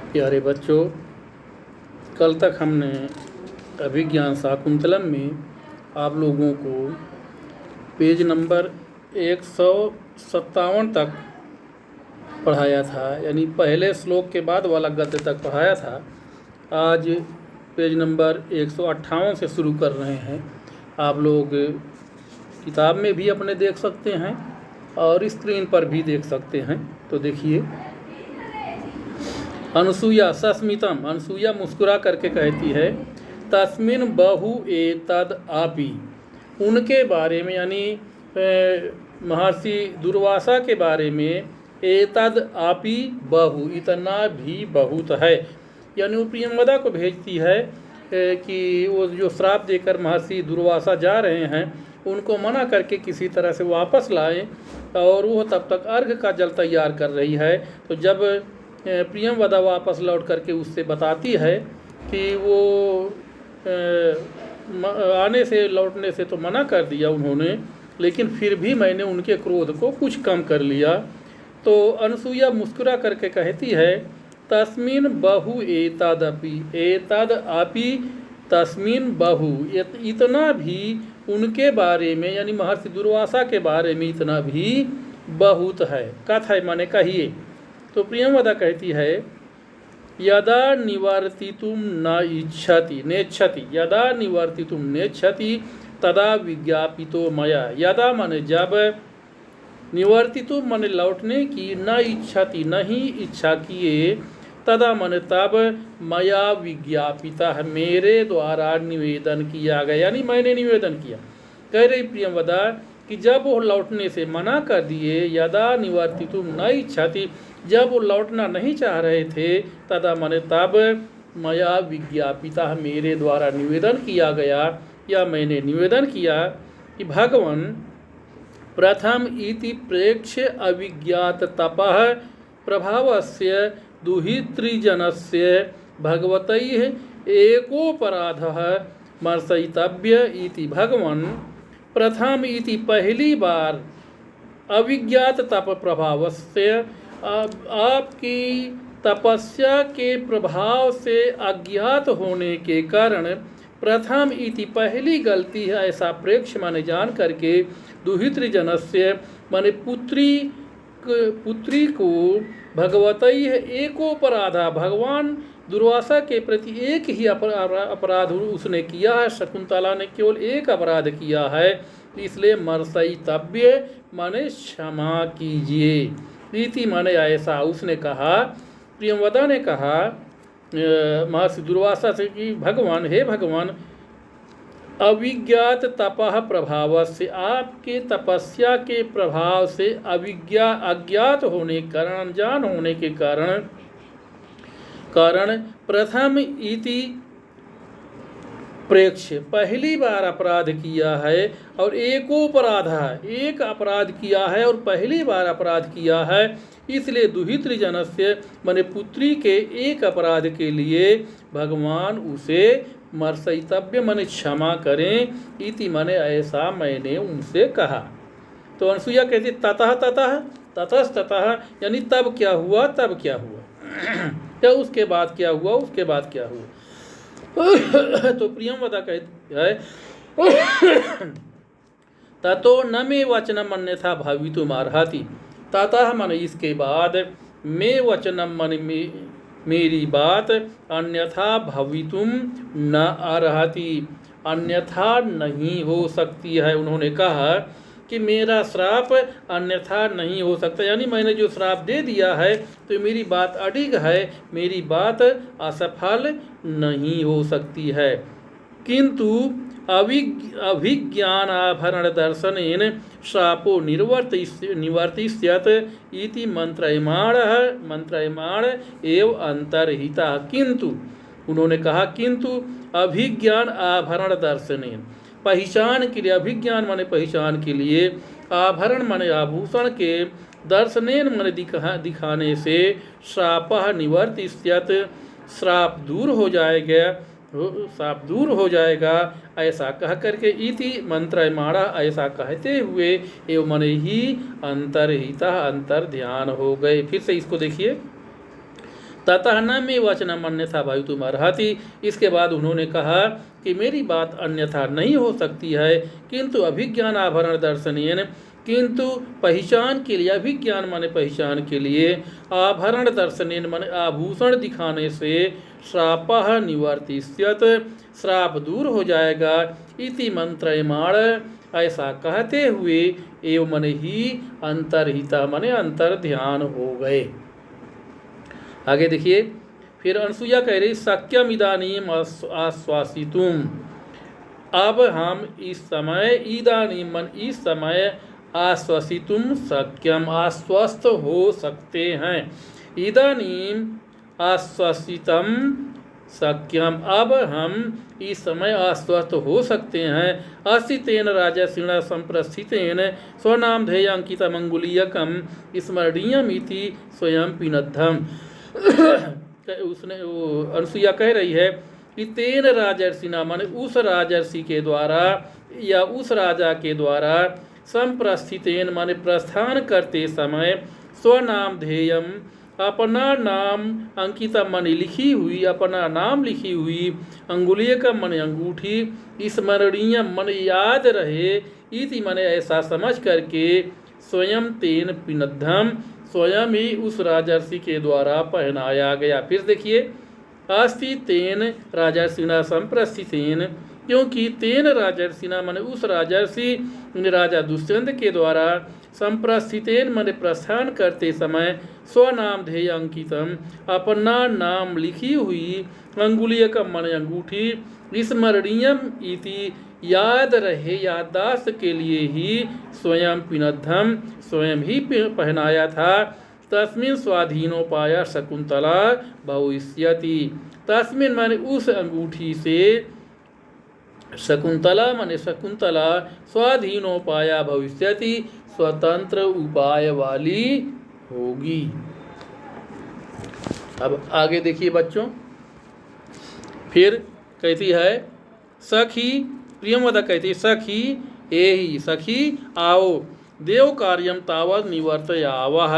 प्यारे बच्चों, कल तक हमने अभिज्ञान शाकुंतलम में आप लोगों को पेज नंबर 157 तक पढ़ाया था, यानी पहले श्लोक के बाद वाला गद्य तक पढ़ाया था। आज पेज नंबर 158 से शुरू कर रहे हैं। आप लोग किताब में भी अपने देख सकते हैं और स्क्रीन पर भी देख सकते हैं। तो देखिए, अनसूया सस्मितम, अनसूया मुस्कुरा करके कहती है, तस्मिन बहु एतद आपी, उनके बारे में यानी महर्षि दुर्वासा के बारे में, एतद आपी बहु, इतना भी बहुत है, यानी वो प्रियंवदा को भेजती है कि वो जो श्राप देकर महर्षि दुर्वासा जा रहे हैं उनको मना करके किसी तरह से वापस लाएं, और वो तब तक अर्घ का जल तैयार कर रही है। तो जब प्रियंवदा वापस लौट करके उससे बताती है कि वो आने से लौटने से तो मना कर दिया उन्होंने, लेकिन फिर भी मैंने उनके क्रोध को कुछ कम कर लिया। तो अनसूया मुस्कुरा करके कहती है, तस्मिन बहु एतदपि, एतद आपी तस्मिन बहु, इतना भी उनके बारे में यानी महर्षि दुर्वासा के बारे में इतना भी बहुत है। कथय माने कहिए। तो प्रियंवदा कहती है, यदा निवर्तितुम न इच्छति नेच्छति, यदा निवर्तितुम नेच्छति तदा विज्ञापितो मया। यदा माने जब, निवर्तितुम माने लौटने की, न इच्छति नहीं इच्छा किए, तदा माने तब, मया विज्ञापिता है मेरे द्वारा निवेदन किया गया, यानी मैंने निवेदन किया। कह रही प्रियंवदा कि जब वो लौटने से मना कर दिए, यदा निवर्तितुम न इच्छति, जब वो लौटना नहीं चाह रहे थे, तदा माने तब, मया विज्ञापिता मेरे द्वारा निवेदन किया गया, या मैंने निवेदन किया कि भगवान प्रथम इति प्रेक्ष्य अविज्ञात तपः प्रभावस्य दुहितृजनस्य भगवतैः एकोपराधः मर्शयितव्य इति। भगवान प्रथम इति पहली बार, अविज्ञात तप प्रभाव से, आपकी तपस्या के प्रभाव से अज्ञात होने के कारण, प्रथम इति पहली गलती है ऐसा प्रेक्ष माने जान करके, दुहितृजनस्य माने पुत्री को, भगवतई है एकोपराधा, भगवान दुर्वासा के प्रति एक ही अपराध उसने किया है, शकुंतला ने केवल एक अपराध किया है, इसलिए मर्शयितव्य माने क्षमा कीजिए, इति माने ऐसा उसने कहा। प्रियंवदा ने कहा महर्षि दुर्वासा से कि भगवान, हे भगवान, अविज्ञात तपः प्रभाव से, आपके तपस्या के प्रभाव से, अज्ञात होने के कारण, अनजान होने के कारण प्रथम इति प्रेक्ष्य पहली बार अपराध किया है, और एकोपराध, एक अपराध किया है और पहली बार अपराध किया है, इसलिए दुहितृजनस्य माने पुत्री के एक अपराध के लिए भगवान उसे मर्शयितव्य माने क्षमा करें, इति माने ऐसा मैंने उनसे कहा। तो अनसुईया कहती ततः ततः ततस्ततः, यानी तब क्या हुआ, तब क्या हुआ या उसके बाद क्या हुआ, उसके बाद क्या हुआ। तो प्रियंवदा कहती है, ततो न मे वचनम अन्यथा भावितुम अर्हति, ततः मन इसके बाद, मे वचनम मन मेरी बात, अन्यथा भवितुम न अर्हति, अन्यथा नहीं हो सकती है। उन्होंने कहा कि मेरा श्राप अन्यथा नहीं हो सकता, यानी मैंने जो श्राप दे दिया है तो मेरी बात अडिग है, मेरी बात असफल नहीं हो सकती है। किंतु अभिज्ञानाभरण दर्शनेन श्रापो निवर्तिष्यत इति मंत्रयमाण एव अंतर्हिता। किंतु उन्होंने कहा, किंतु अभिज्ञान आभरण दर्शनेन, पहचान के लिए, अभिज्ञान माने पहचान के लिए, आभरण माने आभूषण के, दर्शनेन माने दिखाने से, श्रापः निवर्तिष्यत, श्राप दूर हो जाएगा, श्राप दूर हो जाएगा, ऐसा कह करके, इति मंत्रयमाणा, ऐसा कहते हुए, एवं मन ही अंतर्हिता, अंतर ध्यान हो गए। फिर से इसको देखिए, ततः न मे वचनम अन्यथा भवितुम् अर्हति। इसके बाद उन्होंने कहा कि मेरी बात अन्यथा नहीं हो सकती है, किंतु अभिज्ञान आभरण दर्शनेन, किंतु पहचान के लिए, अभिज्ञान माने पहचान के लिए, आभरण दर्शनेन माने आभूषण दिखाने से, श्रापः निवर्तिष्यत, श्राप दूर हो जाएगा। इति मंत्रयमाण, ऐसा कहते हुए एवं मन ही अंतर्हिता माने अंतर ध्यान हो गए। आगे देखिए, फिर अनसुईया कह रही शक्यम इदानीम आश्वासितुम, अब हम इस समय, इदानीम मन इस समय, आश्वसितुम शक्यम आश्वस्त हो सकते हैं, इदानीम आश्वसितम शक्यम अब हम इस समय आश्वस्त हो सकते हैं। अस्थितेन राजर्षिणा संप्रस्थितेन स्वनामधेयांकितम अंगुलीयकम स्मरणीयम इति स्वयं पिनद्धम। उसने वो अनसुईया कह रही है कि तेन राजर्षिना माने उस राजर्षि के द्वारा या उस राजा के द्वारा, संप्रस्थितेन माने प्रस्थान करते समय, स्वनाम ध्येयम अपना नाम, अंकिता माने लिखी हुई, अपना नाम लिखी हुई, अंगुलीयकम माने अंगूठी, स्मरणीय माने याद रहे, इति माने ऐसा समझ करके, स्वयं तेन पिनद्धम स्वयं ही उस राजर्षि के द्वारा पहनाया गया। फिर देखिए, अस्ति तेन राजर्षिणा संप्रस्थितेन, क्योंकि तेन राजर्षिणा माने उस राजर्षि राजा दुष्यंत के द्वारा, संप्रस्थितेन माने प्रस्थान करते समय, स्वनाम ध्येय अंकितम अपना नाम लिखी हुई, अंगुलीयकम माने अंगूठी, स्मरणीयम इति याद रहे, याददाश्त के लिए ही, स्वयं पिनद्धम स्वयं ही पहनाया था। तस्मिन् स्वाधीनोपाय शकुंतला भविष्यति, तस्मिन् माने उस अंगूठी से, शकुंतला माने शकुंतला, स्वाधीनोपाया भविष्यति स्वतंत्र उपाय वाली होगी। अब आगे देखिए बच्चों, फिर कहती है सखी, प्रियंवदा कहती है सखी एहि, सखी आओ, देव कार्यम तावत निवर्तयावः,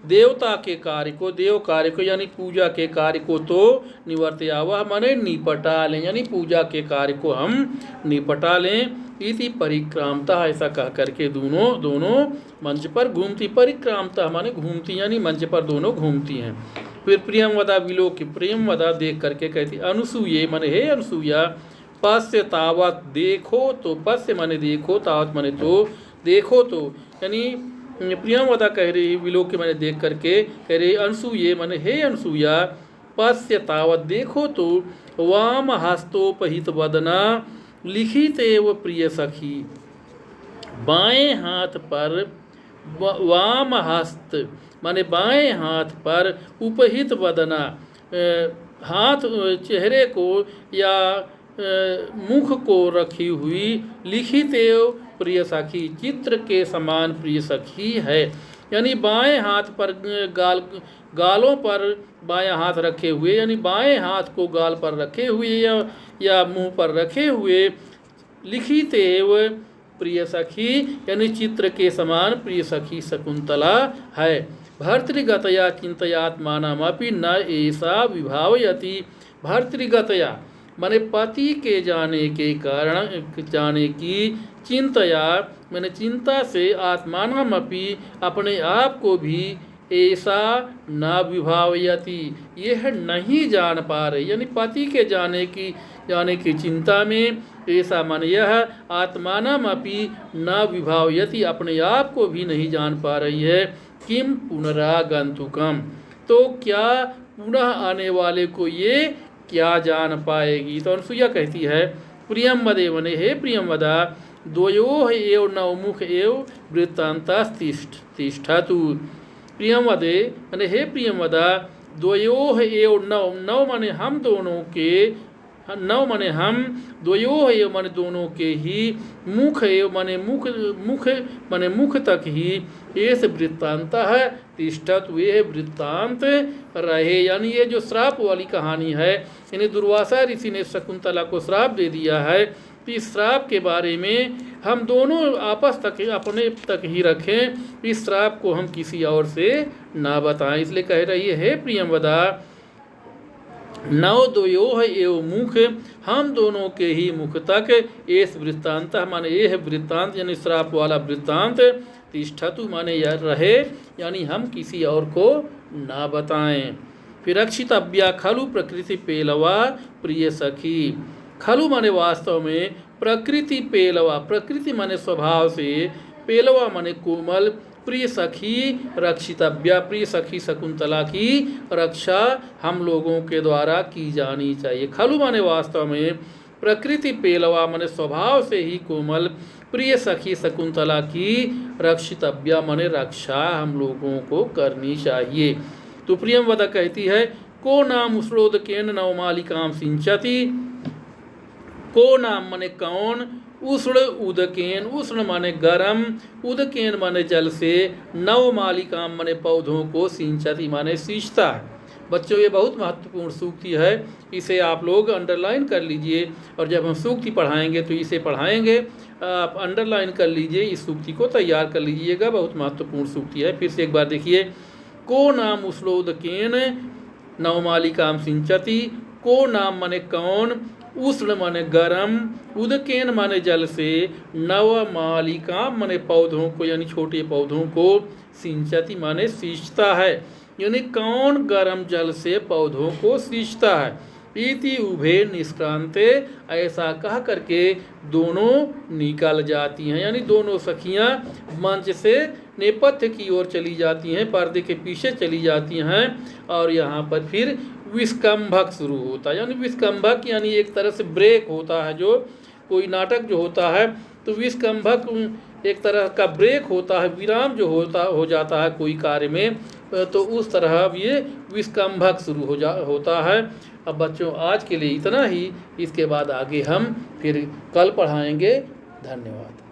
देवता के कार्य को, देव कार्य को यानी पूजा के कार्य को तो निवर्तयावः माने निपटा लें, यानी पूजा के कार्य को हम निपटा लें। इति परिक्रामता, ऐसा कह करके दोनों मंच पर घूमती, परिक्रामता माने घूमती, यानी मंच पर दोनों घूमती हैं। फिर प्रियंवदा विलोक, प्रियंवदा देख करके कहती अनुसूये माने हे अनुसूया, पश्य तावत देखो तो, पश्य माने देखो, तावत माने तो, देखो तो, यानी प्रियंवदा कह रही विलोक माने देख करके, कह रही अनुसूये माने हे अनुसूया, पश्य तावत देखो तो, वाम हस्तोपहित वदना लिखित एव प्रिय सखी, बाएं हाथ पर, वाम हस्त माने बाएं हाथ पर, उपहित वदना हाथ चेहरे को या मुख को रखी हुई, लिखित एव प्रिय सखी चित्र के समान प्रिय सखी है, यानी बाएं हाथ पर गालों पर बायां हाथ रखे हुए, यानी बाएं हाथ को गाल पर रखे हुए या मुंह पर रखे हुए, लिखित एव प्रिय सखी यानी चित्र के समान प्रिय सखी शकुंतला है। भर्तृगतया चिंतयात्मानमपि न ऐसा विभावयति, भर्तृगतया माने पति के जाने के कारण, जाने की, चिंतया मैंने चिंता से, आत्मानमपि अपने आप को भी, ऐसा न विभावयति यह नहीं जान पा रही, यानी पति के जाने की चिंता में, ऐसा मन यह आत्मानमपि न विभावयति अपने आप को भी नहीं जान पा रही है। किम पुनरागंतुकम, तो क्या पुनः आने वाले को ये क्या जान पाएगी। तो अनुसूया कहती है प्रियंवदे मने हे प्रियंवदा, द्वयोः एव नवमुख एव वृत्तान्तस्तिष्ठतु, प्रियंवदे मने हे प्रियंवदा, द्वयोः एव नव माने हम दोनों के, नव माने हम, द्वयोः एव माने दोनों के ही, मुख एव माने मुख माने मुख तक ही, एस वृत्तांत है तिष्ठत वे वृत्तांत रहे, यानी ये जो श्राप वाली कहानी है, यानी दुर्वासा ऋषि ने शकुंतला को श्राप दे दिया है, तो इस श्राप के बारे में हम दोनों आपस तक अपने तक ही रखें, इस श्राप को हम किसी और से ना बताएं। इसलिए कह रही है हे प्रियंवदा, नव द्वयोः एव मुख, हम दोनों के ही मुख तक एस वृत्तांत माने यह वृत्तांत यानी श्राप वाला वृत्तांत तिष्ठतु माने यह रहे, यानी हम किसी और को ना बताएं। फिर रक्षितव्या खलु प्रकृति पेलवा प्रिय सखी। खलु माने वास्तव में, प्रकृति पेलवा, प्रकृति माने स्वभाव से, पेलवा माने कोमल, प्रिय सखी रक्षितव्या, प्रिय सखी शकुंतला की रक्षा हम लोगों के द्वारा की जानी चाहिए। खलु माने वास्तव में, प्रकृति पेलवा माने स्वभाव से ही कोमल, प्रिय सखी शकुंतला की रक्षितव्या माने रक्षा हम लोगों को करनी चाहिए। तो प्रियंवदा कहती है, को नाम उष्णोदकेन नवमालिकाम सिंचति। को नाम माने कौन, उष्ण उदकेन, उष्ण माने गरम, उदकेन माने जल से, नवमालिकाम माने पौधों को, सिंचति माने सींचता है। बच्चों ये बहुत महत्वपूर्ण सूक्ति है, इसे आप लोग अंडरलाइन कर लीजिए, और जब हम सूक्ति पढ़ाएंगे तो इसे पढ़ाएंगे, आप अंडरलाइन कर लीजिए, इस सूक्ति को तैयार कर लीजिएगा, बहुत महत्वपूर्ण सूक्ति है। फिर से एक बार देखिए, को नाम उष्णोदकेन नवमालिकाम सिंचति। को नाम माने कौन, उष्ण माने गरम, उदकेन माने जल से, नवमालिका माने पौधों को यानी छोटे पौधों को, सिंचति माने सींचता है, यानी कौन गरम जल से पौधों को सींचता है। इति उभे निष्क्रांते, ऐसा कह करके दोनों निकल जाती हैं, यानी दोनों सखियां मंच से नेपथ्य की ओर चली जाती हैं, पर्दे के पीछे चली जाती हैं, और यहाँ पर फिर विस्कंभक शुरू होता है। यानी विस्कंभक यानी एक तरह से ब्रेक होता है, जो कोई नाटक जो होता है तो विस्कंभक एक तरह का ब्रेक होता है, विराम जो हो जाता है कोई कार्य में, तो उस तरह ये विस्कंभक शुरू होता है। अब बच्चों आज के लिए इतना ही, इसके बाद आगे हम फिर कल पढ़ाएंगे। धन्यवाद।